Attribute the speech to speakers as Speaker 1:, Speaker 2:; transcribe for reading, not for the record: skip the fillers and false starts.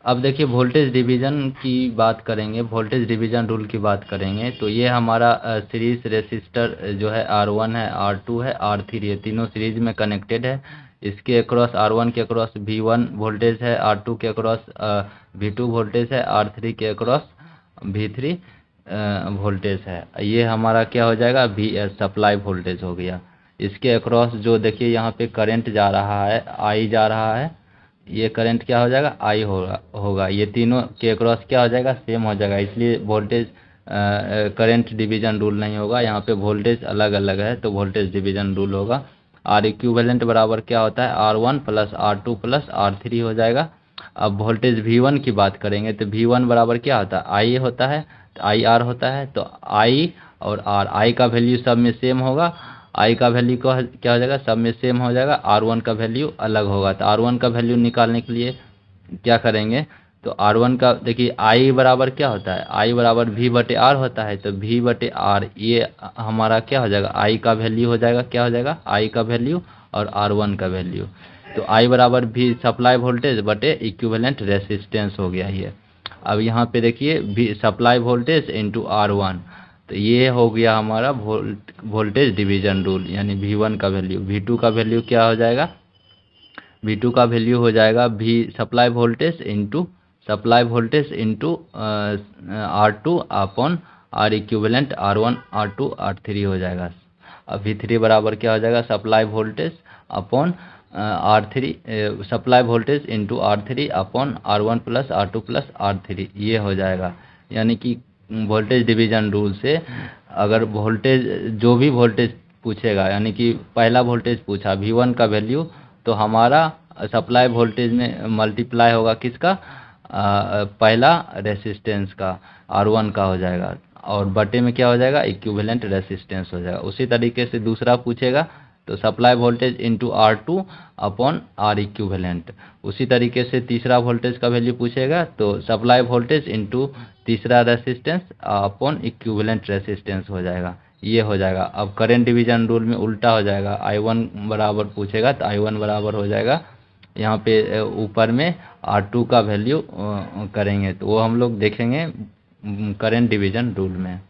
Speaker 1: अब देखिए voltage division की बात करेंगे, वोल्टेज डिवीज़न रूल की बात करेंगे तो ये हमारा सीरीज़ रेसिस्टर जो है R1 है, R2 है, R3 है, तीनों सीरीज़ में कनेक्टेड है। इसके अक्रॉस R1 के अक्रॉस V1 वोल्टेज है, R2 के अक्रॉस V2 वोल्टेज है, R3 के अक्रॉस V3 वोल्टेज है। ये हमारा क्या हो जाएगा, VS सप्लाई वोल्टेज हो गया। इसके अक्रॉस जो देखिए यहाँ पे करंट जा रहा है, I जा रहा है, ये करंट क्या हो जाएगा, I होगा। ये तीनों के अक्रॉस क्या हो जाएगा, सेम हो जाएगा। इसलिए वोल्टेज करंट डिवीज़न रूल नहीं होगा, यहाँ पे वोल्टेज अलग अलग है तो वोल्टेज डिवीज़न रूल होगा। आर इक्विवेलेंट बराबर क्या होता है, R1 plus R2 plus R3 हो जाएगा। अब वोल्टेज V1 की बात करेंगे तो V1 बराबर क्या होता है, I होता है, तो IR होता है। तो I और R, I का वैल्यू सब में सेम होगा, I का वैल्यू क्या हो जाएगा, सब में सेम हो जाएगा। R1 का वैल्यू अलग होगा। तो R1 का वैल्यू निकालने के लिए क्या करेंगे, तो R1 का देखिए I बराबर क्या होता है, I बराबर V बटे R होता है। तो V बटे R ये हमारा क्या हो जाएगा, I का वैल्यू हो जाएगा, क्या हो जाएगा, I का वैल्यू और R1 का वैल्यू। तो I बराबर V सप्लाई वोल्टेज बटे इक्विवेलेंट रेसिस्टेंस हो गया ये। अब यहाँ पे देखिए V supply voltage into R1, तो ये हो गया हमारा वोल्टेज डिवीज़न रूल। यानी V1 का वैल्यू, V2 का वैल्यू क्या हो जाएगा, V2 का वैल्यू हो जाएगा V supply voltage into R2 upon R equivalent R1 R2 R3 हो जाएगा। अब V3 बराबर क्या हो जाएगा, supply voltage upon R3 supply voltage into R3 upon R1 plus R2 plus R3, ये हो जाएगा। यानी कि वोल्टेज डिवीज़न रूल से अगर वोल्टेज जो भी वोल्टेज पूछेगा, यानी कि पहला वोल्टेज पूछा V1 का वैल्यू, तो हमारा सप्लाई वोल्टेज में मल्टीप्लाई होगा किसका, पहला रेसिस्टेंस का R1 का हो जाएगा, और बटे में क्या हो जाएगा, इक्विवेलेंट रेसिस्टेंस हो जाएगा। उसी तरीके से दूसरा पूछेगा तो supply voltage into R2 upon R equivalent. उसी तरीके से तीसरा वोल्टेज का वैल्यू पूछेगा तो सप्लाई वोल्टेज इंटू तीसरा रेसिस्टेंस अपॉन इक्विवेलेंट रेसिस्टेंस हो जाएगा, ये हो जाएगा। अब करंट डिवीज़न रूल में उल्टा हो जाएगा, I1 बराबर पूछेगा तो I1 बराबर हो जाएगा यहाँ पे ऊपर में R2 का वैल्यू करेंगे, तो वो हम लोग देखेंगे करंट डिवीज़न रूल में।